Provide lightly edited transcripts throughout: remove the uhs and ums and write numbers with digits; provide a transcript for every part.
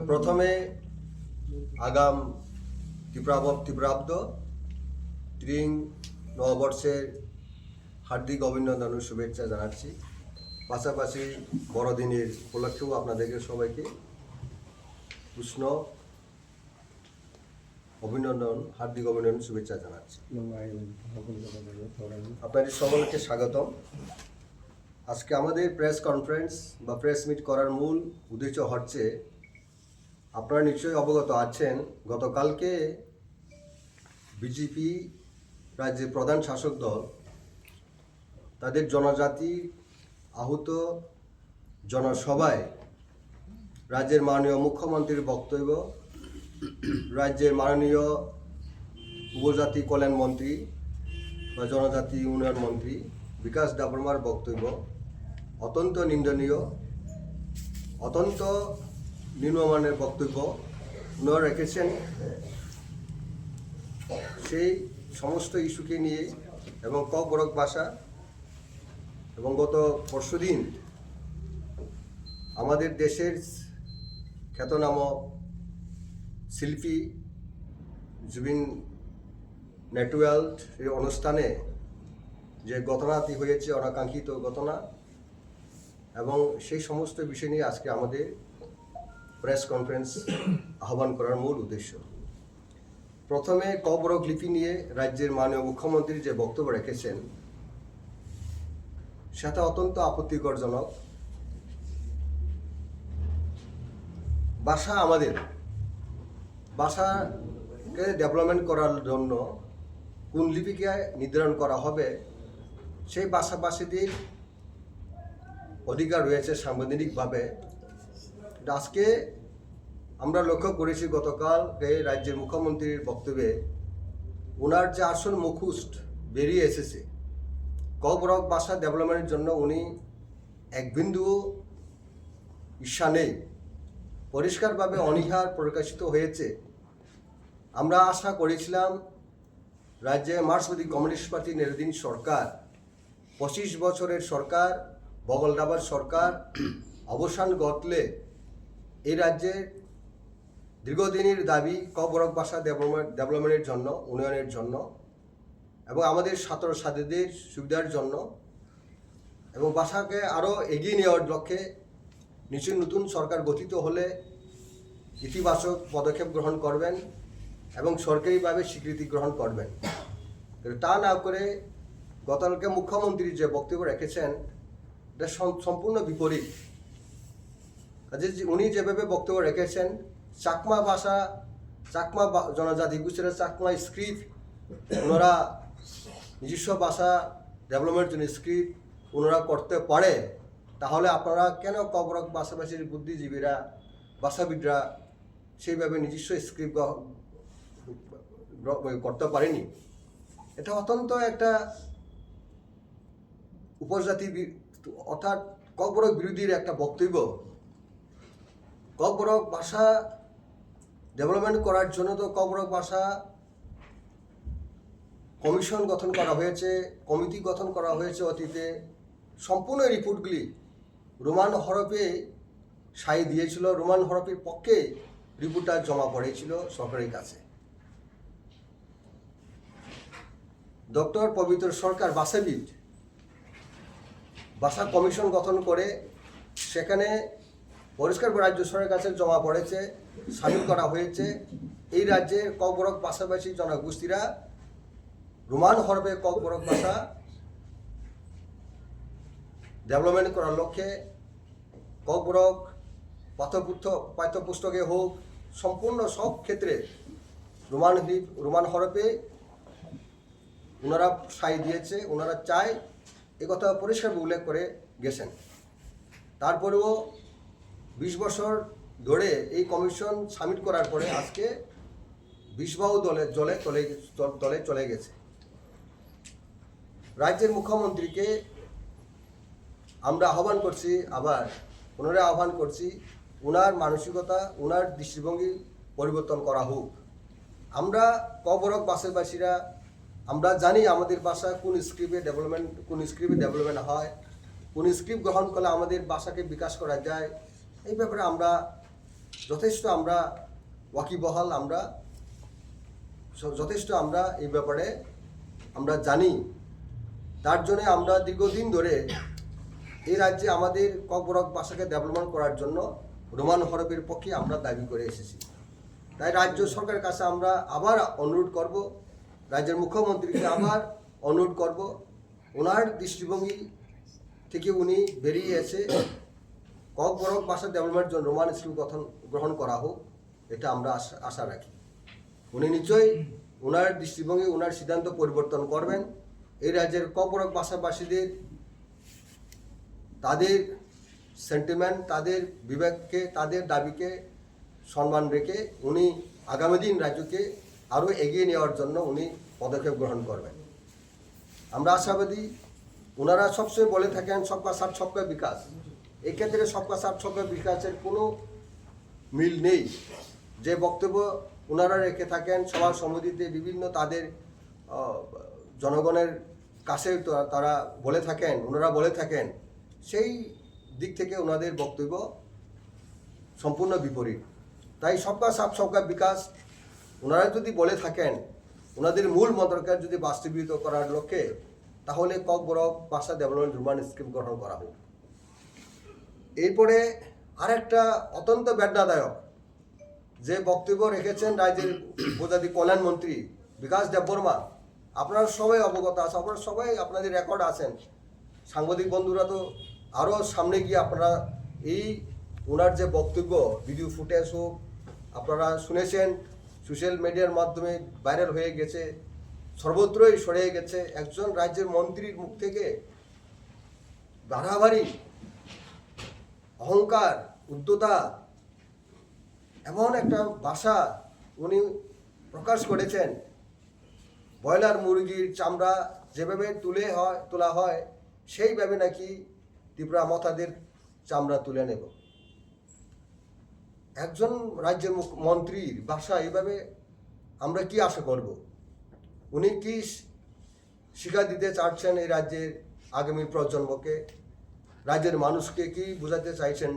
প্রথমে আগাম ত্রিপ্রাব্দ ত্রিং নববর্ষের হার্দিক অভিনন্দন ও শুভেচ্ছা জানাচ্ছি। পাশাপাশি বড়দিনের উপলক্ষেও আপনাদেরকে সবাইকে উষ্ণ অভিনন্দন, হার্দিক অভিনন্দন, শুভেচ্ছা জানাচ্ছি। আপনাদের সকলকে স্বাগতম। আজকে আমাদের প্রেস কনফারেন্স বা প্রেস মিট করার মূল উদ্দেশ্য হচ্ছে, আপনারা নিশ্চয়ই অবগত আছেন, গতকালকে বিজেপি রাজ্যের প্রধান শাসক দল তাদের জনজাতি আহত জনসভায় রাজ্যের মাননীয় মুখ্যমন্ত্রীর বক্তব্য, রাজ্যের মাননীয় উপজাতি কল্যাণ মন্ত্রী বা জনজাতি উন্নয়ন মন্ত্রী বিকাশ দেববর্মার বক্তব্য অত্যন্ত নিন্দনীয়, অত্যন্ত নিম্নমানের বক্তব্য উনারা রেখেছেন। সেই সমস্ত ইস্যুকে নিয়ে এবং বরক ভাষা এবং গত পরশুদিন আমাদের দেশের খ্যাতনামা শিল্পী জুবিন নেটওয়ার্ল্ড এই অনুষ্ঠানে যে ঘটনাটি হয়েছে, অনাকাঙ্ক্ষিত ঘটনা, এবং সেই সমস্ত বিষয় নিয়ে আজকে আমাদের প্রেস কনফারেন্স আহ্বান করার মূল উদ্দেশ্য। প্রথমে বরক লিপি নিয়ে রাজ্যের মাননীয় মুখ্যমন্ত্রী যে বক্তব্য রেখেছেন সেটা অত্যন্ত আপত্তিকরজনক। ভাষা আমাদের, ভাষাকে ডেভেলপমেন্ট করার জন্য কোন লিপিকে নির্ধারণ করা হবে সেই ভাষাভাষীদের অধিকার রয়েছে সাংবিধানিকভাবে। আজকে আমরা লক্ষ্য করেছি গতকাল রাজ্যের মুখ্যমন্ত্রীর বক্তব্যে ওনার যে আসল মুখোশ বেরিয়ে এসেছে, বরক ভাষা ডেভেলপমেন্টের জন্য উনি এক বিন্দু ইচ্ছা নেই, পরিষ্কারভাবে অনীহার প্রকাশিত হয়েছে। আমরা আশা করেছিলাম রাজ্যে মার্ক্সবাদী কমিউনিস্ট পার্টি নেতৃত্বাধীন সরকার, 25 বছরের সরকার, বগলদাবার সরকার অবসান ঘটলে এই রাজ্যের দীর্ঘদিনের দাবি বরক ভাষা ডেভেলপমেন্টের জন্য, উন্নয়নের জন্য এবং আমাদের ছাত্রছাত্রীদের সুবিধার জন্য এবং ভাষাকে আরও এগিয়ে নেওয়ার লক্ষ্যে নিশ্চয়ই নতুন সরকার গঠিত হলে ইতিবাচক পদক্ষেপ গ্রহণ করবেন এবং সরকারিভাবে স্বীকৃতি গ্রহণ করবেন। তা না করে গতকালকে মুখ্যমন্ত্রী যে বক্তব্য রেখেছেন এটা সম্পূর্ণ বিপরীত। কাজে উনি যেভাবে বক্তব্য রেখেছেন, চাকমা ভাষা, চাকমা জনজাতি গোষ্ঠীর চাকমা স্ক্রিপ্ট ওনারা নিজস্ব ভাষা ডেভেলপমেন্টের জন্য স্ক্রিপ্ট ওনারা করতে পারে, তাহলে আপনারা কেন বরক ভাষাভাষীর বুদ্ধিজীবীরা, ভাষাবিদরা সেইভাবে নিজস্ব স্ক্রিপ্ট করতে পারেনি? এটা অত্যন্ত একটা উপজাতি অর্থাৎ বরক বিরোধীর একটা বক্তব্য। বরক ভাষা ডেভেলপমেন্ট করার জন্য তো বরক ভাষা কমিশন গঠন করা হয়েছে, কমিটি গঠন করা হয়েছে অতীতে। সম্পূর্ণ রিপোর্টগুলি রোমান হরফে সাই দিয়েছিল, রোমান হরফের পক্ষে রিপোর্টটা জমা পড়েছিল সরকারের কাছে। ডক্টর পবিত্র সরকার ভাষাবিদ ভাষা কমিশন গঠন করে সেখানে পরিষ্কার রাজ্য সরকারের কাছে জমা পড়েছে, সামিল করা হয়েছে এই রাজ্যে বরক ভাষাভাষী জনগোষ্ঠীরা রোমান হরফে বরক ভাষা ডেভেলপমেন্ট করার লক্ষ্যে বরক পাঠ্যপুস্তকে হোক, সম্পূর্ণ সব ক্ষেত্রে রোমান হরফে ওনারা সাই দিয়েছে, ওনারা চায়, একথা পরিষ্কার উল্লেখ করে গেছেন। তারপরেও 20 বছর ধরে এই কমিশন সাবমিট করার পরে আজকে 20 বাহু দলে চলে গেছে। রাজ্যের মুখ্যমন্ত্রীকে আমরা আহ্বান করছি, আবার পুনরায় আহ্বান করছি, ওনার মানসিকতা, ওনার দৃষ্টিভঙ্গি পরিবর্তন করা হোক। আমরা বরক ভাষাভাষীরা আমরা জানি আমাদের ভাষা কোন স্ক্রিপ্টে ডেভেলপমেন্ট হয়, কোন স্ক্রিপ্ট গ্রহণ করলে আমাদের ভাষাকে বিকাশ করা যায়, এই ব্যাপারে আমরা যথেষ্ট আমরা ওয়াকিবহাল, আমরা যথেষ্ট আমরা এই ব্যাপারে আমরা জানি। তার জন্য আমরা দীর্ঘদিন ধরে এই রাজ্যে আমাদের ককবরক ভাষাকে ডেভেলপমেন্ট করার জন্য রোমান হরফের পক্ষে আমরা দাবি করে এসেছি। তাই রাজ্য সরকারের কাছে আমরা আবার অনুরোধ করব, রাজ্যের মুখ্যমন্ত্রীকে আবার অনুরোধ করব, ওনার দৃষ্টিভঙ্গি থেকে উনি বেরিয়ে এসে ককবরক ভাষা ডেভেলপমেন্টের জন্য রোমান স্কুল গ্রহণ করা হোক, এটা আমরা আশা রাখি। উনি নিশ্চয়ই ওনার দৃষ্টিভঙ্গি, ওনার সিদ্ধান্ত পরিবর্তন করবেন। এই রাজ্যের ককবরক ভাষাভাষীদের তাদের সেন্টিমেন্ট, তাদের বিবেককে, তাদের দাবিকে সম্মান রেখে উনি আগামী দিন রাজ্যকে আরও এগিয়ে নেওয়ার জন্য উনি পদক্ষেপ গ্রহণ করবেন। আমরা আশাবাদী। ওনারা সবসময় বলে থাকেন সবকা সাথ সবকা বিকাশ। এই ক্ষেত্রে সবকা সাথ সবকা বিকাশের কোনো মিল নেই। যে বক্তব্য ওনারা রেখে থাকেন সভা সমিতিতে বিভিন্ন তাদের জনগণের কাছে তারা বলে থাকেন, ওনারা বলে থাকেন, সেই দিক থেকে ওনাদের বক্তব্য সম্পূর্ণ বিপরীত। তাই সবকা সাথ সবকা বিকাশ ওনারা যদি বলে থাকেন, ওনাদের মূল মন্ত্রকে যদি বাস্তবায়িত করার লক্ষ্যে, তাহলে ককবরক ভাষা ডেভেলপমেন্ট রোমান স্কিম গ্রহণ করা হোক। এরপরে আরেকটা অত্যন্ত বেদনাদায়ক যে বক্তব্য রেখেছেন রাজ্যের উপজাতি কল্যাণ মন্ত্রী বিকাশ দেববর্মা। আপনারা সবাই অবগত আছে, আপনারা সবাই আপনাদের রেকর্ড আছেন, সাংবাদিক বন্ধুরা তো আরও সামনে গিয়ে আপনারা এই ওনার যে বক্তব্য ভিডিও ফুটেজ হোক আপনারা শুনেছেন, সোশ্যাল মিডিয়ার মাধ্যমে ভাইরাল হয়ে গেছে, সর্বত্রই ছড়িয়ে গেছে। একজন রাজ্যের মন্ত্রীর মুখ থেকে বাড়াবাড়ি, অহংকার, উদ্ধতা, এমন একটা ভাষা উনি প্রকাশ করেছেন। ব্রয়লার মুরগির চামড়া যেভাবে তোলা হয় সেইভাবে নাকি ত্রিপুরা মথাদের চামড়া তুলে নেব। একজন রাজ্যের মন্ত্রীর ভাষা এইভাবে আমরা কি আশা করব? উনি কি শিক্ষা দিতে চাচ্ছেন এই রাজ্যের আগামী প্রজন্মকে, রাজ্যের মানুষকে কি বোঝাতে চাইছেন?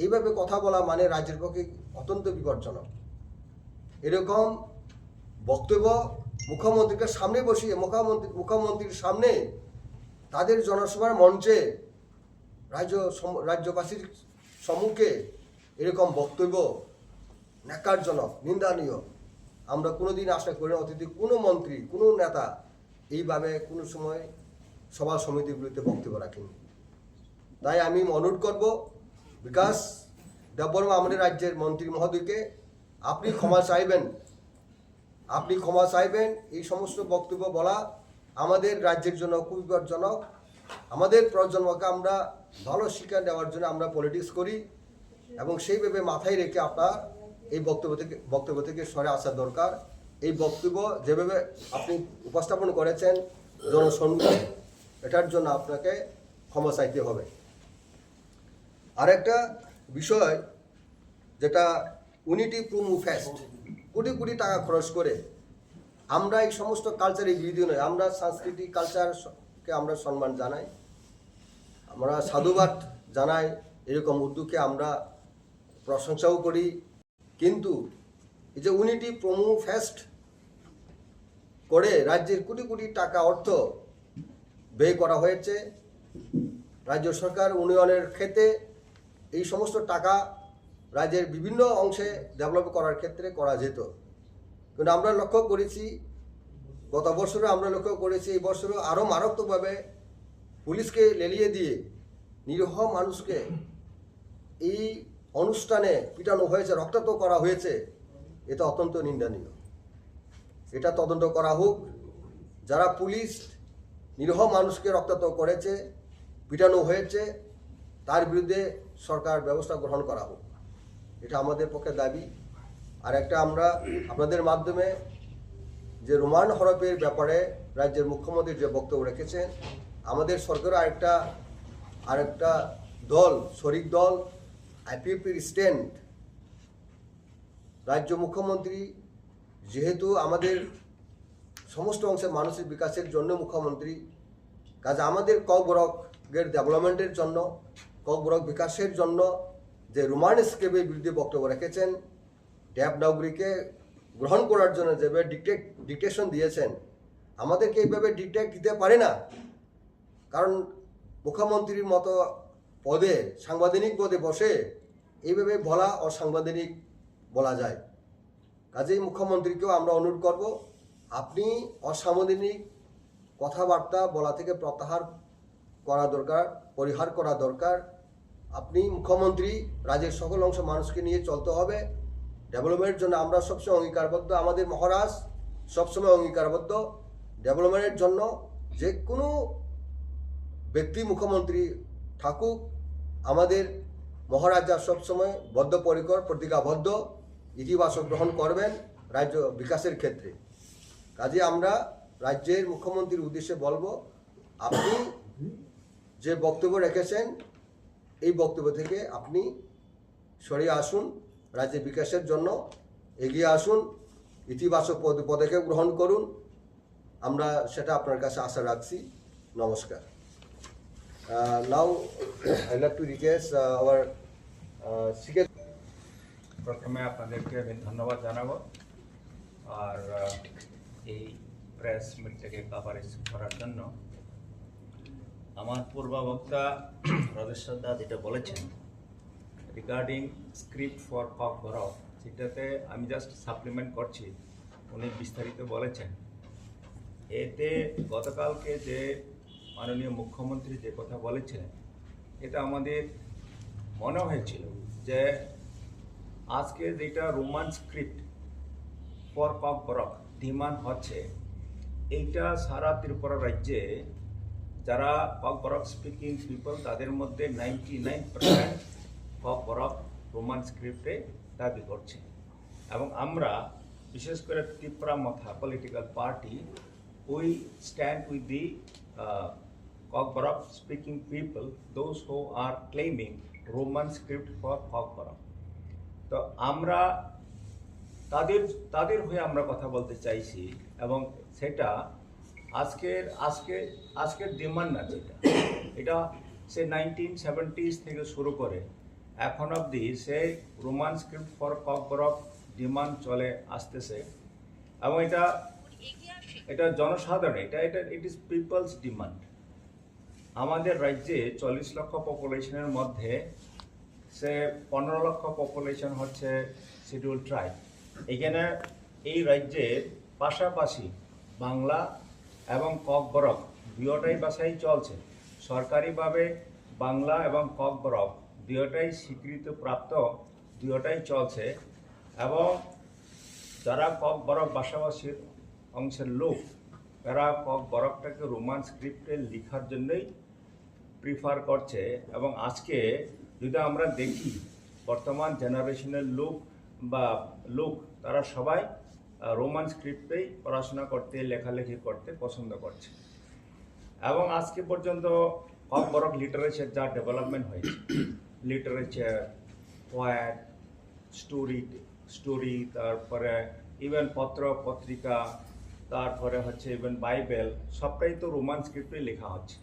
এইভাবে কথা বলা মানে রাজ্যের পক্ষে অত্যন্ত বিপজ্জনক। এরকম বক্তব্য মুখ্যমন্ত্রীকে সামনে বসিয়ে মুখ্যমন্ত্রীর সামনে তাদের জনসভার মঞ্চে রাজ্যবাসীর সম্মুখে এরকম বক্তব্য ন্যাক্কারজনক, নিন্দনীয়। আমরা কোনোদিন আশা করি না অতীতে কোনো মন্ত্রী, কোনো নেতা এইভাবে কোনো সময় সভা সমিতিগুলিতে বক্তব্য রাখেনি। তাই আমি অনুরোধ করব বিকাশ দেববর্মা আমাদের রাজ্যের মন্ত্রী মহোদয়কে, আপনি ক্ষমা চাইবেন। এই সমস্ত বক্তব্য বলা আমাদের রাজ্যের জন্য খুব বিপজ্জনক। আমাদের প্রজন্মকে আমরা ভালো শিক্ষা দেওয়ার জন্য আমরা পলিটিক্স করি এবং সেইভাবে মাথায় রেখে আপনার এই বক্তব্য থেকে সরে আসা দরকার। এই বক্তব্য যেভাবে আপনি উপস্থাপন করেছেন জনসম্মুখে, এটার জন্য আপনাকে ক্ষমা চাইতে হবে। আরেকটা বিষয় যেটা unity promo fest, crore crore টাকা খরচ করে আমরা এই সমস্ত কালচারের বিরোধী নয়, আমরা সাংস্কৃতিক কালচারকে আমরা সম্মান জানাই, আমরা সাধুবাদ জানাই, এরকম উদ্যোগকে আমরা প্রশংসাও করি। কিন্তু এই যে ইউনিটি প্রোমো ফেস্ট করে রাজ্যের কোটি কোটি টাকা অর্থ ব্যয় করা হয়েছে, রাজ্য সরকার উন্নয়নের ক্ষেত্রে এই সমস্ত টাকা রাজ্যের বিভিন্ন অংশে ডেভেলপ করার ক্ষেত্রে করা যেত। কিন্তু আমরা লক্ষ্য করেছি, গত বছরও আমরা লক্ষ্য করেছি, এই বছরও আরও মারাত্মকভাবে পুলিশকে লেলিয়ে দিয়ে নিরীহ মানুষকে এই অনুষ্ঠানে পিটানো হয়েছে, রক্তাক্ত করা হয়েছে। এটা অত্যন্ত নিন্দনীয়। এটা তদন্ত করা হোক। যারা পুলিশ নিরীহ মানুষকে রক্তাক্ত করেছে, পিটানো হয়েছে, তার বিরুদ্ধে সরকার ব্যবস্থা গ্রহণ করা হোক, এটা আমাদের পক্ষে দাবি। আর একটা আমরা আপনাদের মাধ্যমে যে রোমান হরফের ব্যাপারে রাজ্যের মুখ্যমন্ত্রী যে বক্তব্য রেখেছেন, আমাদের সরকারও আরেকটা দল, শরিক দল আইপিএফের স্ট্যান্ড। রাজ্য মুখ্যমন্ত্রী যেহেতু আমাদের সমস্ত অংশের মানুষের বিকাশের জন্য মুখ্যমন্ত্রী, কাজে আমাদের ককবরকের ডেভেলপমেন্টের জন্য, ককবরক বিকাশের জন্য যে রোমান স্ক্রিপ্টের বিরুদ্ধে বক্তব্য রেখেছেন, দেবনাগরীকে গ্রহণ করার জন্য যেভাবে ডিকটেশন দিয়েছেন, আমাদেরকে এইভাবে ডিকটেট দিতে পারে না। কারণ মুখ্যমন্ত্রীর মতো পদে, সাংবিধানিক পদে বসে এইভাবে বলা অসাংবিধানিক বলা যায়। কাজেই মুখ্যমন্ত্রীকেও আমরা অনুরোধ করব, আপনি অসাংবিধানিক কথাবার্তা বলা থেকে প্রত্যাহার করা দরকার, পরিহার করা দরকার। আপনি মুখ্যমন্ত্রী, রাজ্যের সকল অংশ মানুষকে নিয়ে চলতে হবে। ডেভেলপমেন্টের জন্য আমরা সবসময় অঙ্গীকারবদ্ধ, আমাদের মহারাজ সবসময় অঙ্গীকারবদ্ধ। ডেভেলপমেন্টের জন্য যে কোনো ব্যক্তি মুখ্যমন্ত্রী থাকুক, আমাদের মহারাজা সবসময় বদ্ধপরিকর, প্রতিজ্ঞাবদ্ধ, ইতিবাচক গ্রহণ করবেন রাজ্য বিকাশের ক্ষেত্রে। কাজে আমরা রাজ্যের মুখ্যমন্ত্রীর উদ্দেশ্যে বলবো, আপনি যে বক্তব্য রেখেছেন এই বক্তব্য থেকে আপনি সরিয়ে আসুন, রাজ্যের বিকাশের জন্য এগিয়ে আসুন, ইতিবাচক পদক্ষেপ গ্রহণ করুন। আমরা সেটা আপনার কাছে আশা রাখছি। নমস্কার। Now I like to request our সিকে। প্রথমে আপনাদেরকে আমি ধন্যবাদ জানাবো, আর এই প্রেস মিটটাকে কভারেজ করার জন্য। আমার পূর্ববক্তা রদেশ্বর দা যেটা বলেছেন রিগার্ডিং স্ক্রিপ্ট ফর ককবরক, সেটাতে আমি জাস্ট সাপ্লিমেন্ট করছি। উনি বিস্তারিত বলেছেন। এতে গতকালকে যে মাননীয় মুখ্যমন্ত্রী যে কথা বলেছিলেন, এটা আমাদের মনে হয়েছিল যে আজকে যেটা Roman script for Kokborok demand হচ্ছে, এইটা সারা ত্রিপুরা রাজ্যে যারা ককবরক স্পিকিং পিপল তাদের মধ্যে 99% ককবরক রোমান স্ক্রিপ্টে দাবি করছে। এবং আমরা বিশেষ করে ত্রিপুরা মাথা political party, we stand with the Kokborok speaking people, those who are claiming Roman script for Kokborok. তো আমরা তাদের হয়ে আমরা কথা বলতে চাইছি, এবং সেটা আজকের ডিমান্ড না, এটা সে 1970s থেকে শুরু করে এখন অবধি সে Roman script for Kokborok demand চলে আসতেছে। এবং এটা জনসাধারণ, ইট ইজ পিপলস ডিমান্ড। আমাদের রাজ্যে 40 লক্ষ পপুলেশনের মধ্যে সে 15 লক্ষ পপুলেশন হচ্ছে শিডিউল ট্রাইব। এখানে এই রাজ্যের পাশাপাশি বাংলা এবং ককবরক দুয়োটাই ভাষাই চলছে। সরকারিভাবে বাংলা এবং ককবরক দুয়োটাই স্বীকৃতিপ্রাপ্ত, দুয়োটাই চলছে। এবং যারা ককবরক ভাষাভাষীর অংশের লোক, তারা ককবরকটাকে রোমান স্ক্রিপ্টে লেখার জন্যই প্রিফার করছে। এবং আজকে যদি আমরা দেখি বর্তমান জেনারেশনের লোক তারা সবাই রোমান স্ক্রিপ্টেই পড়াশোনা করতে, লেখালেখি করতে পছন্দ করছে। এবং আজকে পর্যন্ত ককবরক লিটারেচার যা ডেভেলপমেন্ট হয়েছে, লিটারেচার, পোয়েট, স্টোরি, তারপরে ইভেন পত্র পত্রিকা, তারপরে হচ্ছে ইভেন বাইবেল, সবটাই তো রোমান স্ক্রিপ্টে লেখা হচ্ছে।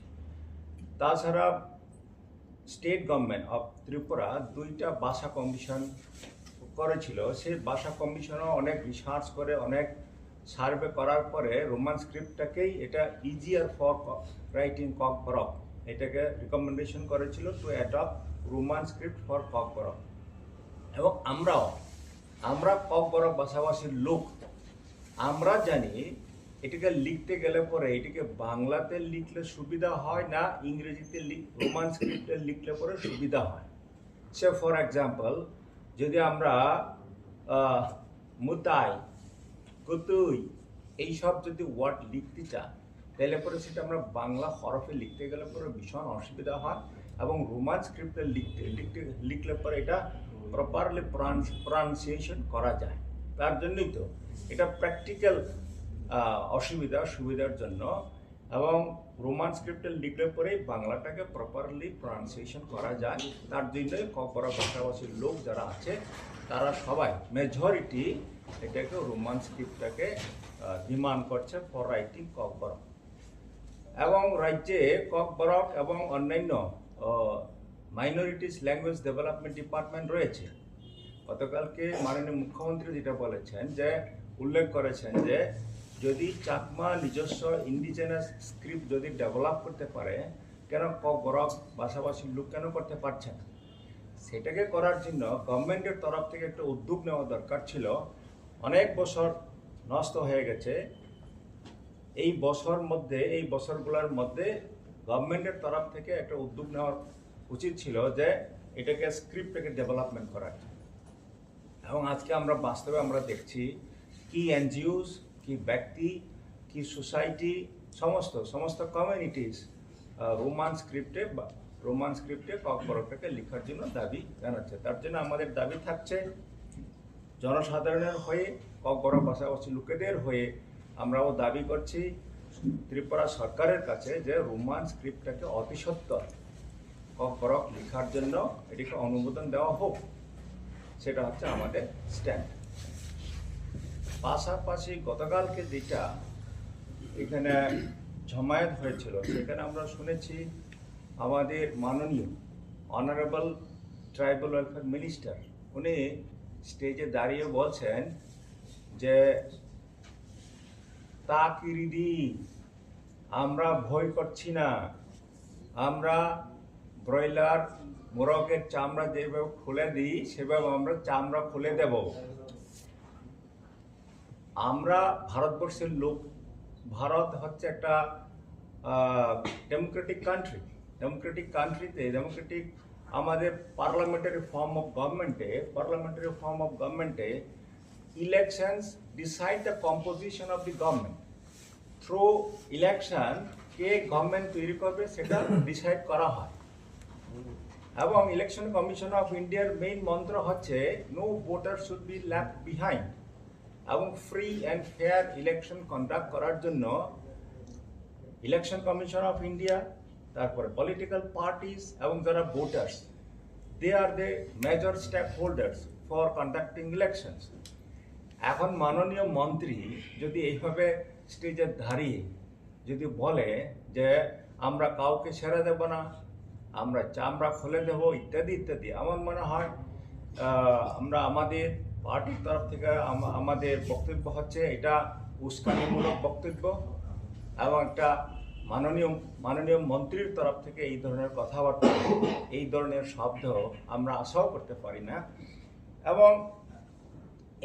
তাছাড়া স্টেট গভর্নমেন্ট অফ ত্রিপুরা 2টা ভাষা কমিশন করেছিল। সেই ভাষা কমিশনও অনেক রিসার্চ করে, অনেক সার্ভে করার পরে রোমান স্ক্রিপ্টটাকেই এটা ইজিয়ার ফর রাইটিং ককবরক, এটাকে রিকমেন্ডেশন করেছিল two adopt Roman script for Kokborok. এবং আমরা ককবরক ভাষাভাষীর লোক, আমরা জানি এটাকে লিখতে গেলে পরে এটাকে বাংলাতে লিখলে সুবিধা হয় না ইংরেজিতে রোমান স্ক্রিপ্টে লিখলে পরে সুবিধা হয়। সে ফর এক্সাম্পল, যদি আমরা মুতাই, কুতুই এইসব যদি ওয়ার্ড লিখতে চাই, তাহলে পরে সেটা আমরা বাংলা হরফে লিখতে গেলে পরে ভীষণ অসুবিধা হয়। এবং রোমান স্ক্রিপ্টে লিখলে পরে এটা প্রপারলি প্রনাউন্সিয়েশন করা যায়। তার জন্যই তো এটা প্র্যাকটিক্যাল সুবিধার জন্য। এবং রোমান স্ক্রিপ্টে লিখলে পরেই বাংলাটাকে প্রপারলি প্রনাউন্সিয়েশন করা যায়। তার জন্যই ককবরক ভাষাভাষীর লোক যারা আছে তারা সবাই মেজরিটি এটাকে রোমান স্ক্রিপ্টটাকে ডিমান্ড করছে ফর রাইটিং ককবরক। এবং রাজ্যে ককবরক এবং অন্যান্য মাইনরিটিস ল্যাঙ্গুয়েজ ডেভেলপমেন্ট ডিপার্টমেন্ট রয়েছে। গতকালকে মাননীয় মুখ্যমন্ত্রী যেটা বলেছেন, যে উল্লেখ করেছেন যে যদি চাকমা নিজস্ব ইন্ডিজেনাস স্ক্রিপ্ট যদি ডেভেলপ করতে পারে, কেন গরব ভাষাভাষীর লোক কেন করতে পারছে না? সেটাকে করার জন্য গভর্নমেন্টের তরফ থেকে একটা উদ্যোগ নেওয়া দরকার ছিল। অনেক বছর নষ্ট হয়ে গেছে। এই বছরগুলোর মধ্যে গভর্নমেন্টের তরফ থেকে একটা উদ্যোগ নেওয়া উচিত ছিল, যে এটাকে স্ক্রিপ্টটাকে ডেভেলপমেন্ট করার। এবং আজকে আমরা বাস্তবে আমরা দেখছি কি এনজিওস, কি ব্যক্তি, কি সোসাইটি, সমস্ত কমিউনিটিস রোমান স্ক্রিপ্টে ককবরকটাকে লেখার জন্য দাবি জানাচ্ছে। তার জন্য আমাদের দাবি থাকছে, জনসাধারণের হয়ে, ককবরক ভাষাভাষী লোকেদের হয়ে আমরাও দাবি করছি ত্রিপুরা সরকারের কাছে, যে রোমান স্ক্রিপ্টটাকে অতি সত্বর ককবরক লেখার জন্য এটিকে অনুমোদন দেওয়া হোক। সেটা হচ্ছে আমাদের স্ট্যান্ড। পাশাপাশি গতকালকে যেটা এখানে জমায়েত হয়েছিল, সেখানে আমরা শুনেছি আমাদের মাননীয় অনারেবল ট্রাইবাল ওয়েলফেয়ার মিনিস্টার উনি স্টেজে দাঁড়িয়ে বলছেন যে তাকিরিদি, আমরা ভয় করছি না, আমরা ব্রয়লার মোরগের চামড়া যেভাবে খুলে দিই সেভাবে আমরা চামড়া খুলে দেব। আমরা ভারতবর্ষের লোক, ভারত হচ্ছে একটা ডেমোক্রেটিক কান্ট্রিতে আমাদের পার্লামেন্টারি ফর্ম অফ গভর্নমেন্টে elections decide the composition of the government. Through election কে গভর্নমেন্ট তৈরি করবে সেটা ডিসাইড করা হয়। এবং ইলেকশন কমিশন অফ ইন্ডিয়ার মেইন মন্ত্র হচ্ছে no voter should be left behind. এবং free and fair election conduct করার জন্য ইলেকশন কমিশন অফ ইন্ডিয়া, তারপরে পলিটিক্যাল পার্টিস এবং যারা voters, they are the major stakeholders for conducting elections. এখন মাননীয় মন্ত্রী যদি এইভাবে স্টেজে দাঁড়িয়ে যদি বলে যে আমরা কাউকে ছেড়ে দেব না, আমরা চামড়া খুলে দেব, ইত্যাদি ইত্যাদি, আমার মনে হয় আমরা আমাদের পার্টির তরফ থেকে আমাদের বক্তব্য হচ্ছে এটা উস্কানিমূলক বক্তব্য। এবং একটা মাননীয় মন্ত্রীর তরফ থেকে এই ধরনের কথাবার্তা, এই ধরনের শব্দ আমরা আশাও করতে পারি না। এবং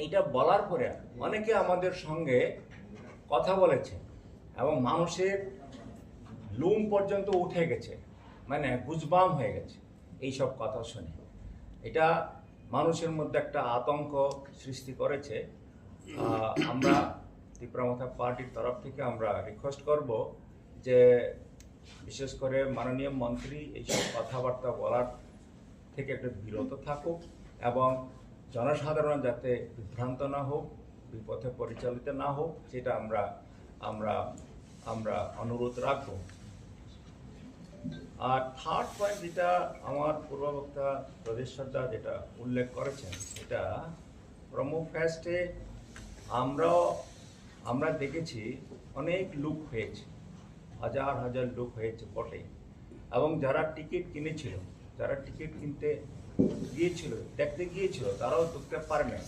এইটা বলার পরে অনেকে আমাদের সঙ্গে কথা বলেছে এবং মানুষের লুম পর্যন্ত উঠে গেছে, মানে গুজবাম হয়ে গেছে এইসব কথা শুনে। এটা মানুষের মধ্যে একটা আতঙ্ক সৃষ্টি করেছে। আমরা ত্রিপুরা মাথা পার্টির তরফ থেকে আমরা রিকোয়েস্ট করব যে বিশেষ করে মাননীয় মন্ত্রী এইসব কথাবার্তা বলার থেকে একটু বিরত থাকুক এবং জনসাধারণ যাতে বিভ্রান্ত না হোক, বিপথে পরিচালিত না হোক, সেটা আমরা অনুরোধ রাখব। আর থার্ড পয়েন্ট যেটা আমার পূর্ববক্তা প্রদেশ সর্দার যেটা উল্লেখ করেছেন, এটা প্রমো ফেস্টে আমরা দেখেছি অনেক লোক হয়েছে, হাজার লোক হয়েছে বটে। এবং যারা টিকিট কিনেছিল, যারা টিকিট কিনতে দেখতে গিয়েছিল, তারাও ঢুকতে পারে না।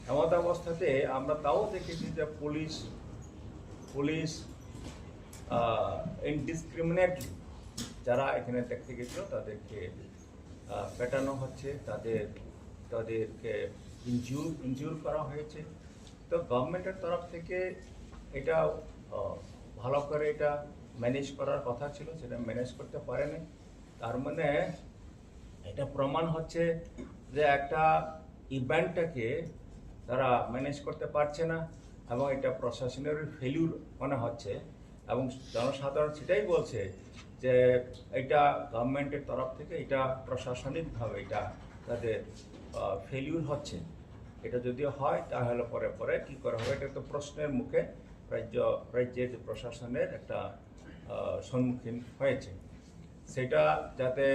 এমন অবস্থাতে আমরা তাও দেখেছি যে পুলিশ ইনডিসক্রিমিনেটলি যারা এখানে দেখতে গেছিল তাদেরকে পেটানো হচ্ছে, তাদেরকে ইনজিউর করা হয়েছে। তো গভর্নমেন্টের তরফ থেকে এটা ভালো করে এটা ম্যানেজ করার কথা ছিল, সেটা ম্যানেজ করতে পারেনি। তার মানে এটা প্রমাণ হচ্ছে যে একটা ইভেন্টটাকে তারা ম্যানেজ করতে পারছে না এবং এটা প্রশাসনের ফেলিউর মনে হচ্ছে। এবং জনসাধারণ সেটাই বলছে যে এটা গভর্নমেন্টের তরফ থেকে এটা প্রশাসনিকভাবে এটা তাদের ফেলিউর হচ্ছে। এটা যদি হয় তাহলে পরে কী করা হবে, এটা তো প্রশ্নের মুখে রাজ্যের প্রশাসনের একটা সম্মুখীন হয়েছে। সেটা যাতে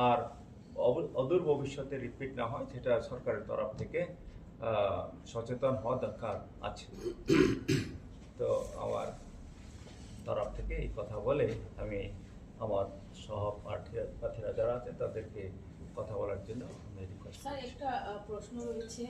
আর অদূর ভবিষ্যতে রিপিট না হয়, সেটা সরকারের তরফ থেকে সচেতন হওয়া দরকার আছে। তো আমার তরফ থেকে এই কথা বলে আমি আমার সহপ্রার্থীরা যারা আছে তাদেরকে কথা বলার জন্য আমি রিকোয়েস্ট স্যার একটা প্রশ্ন রয়েছে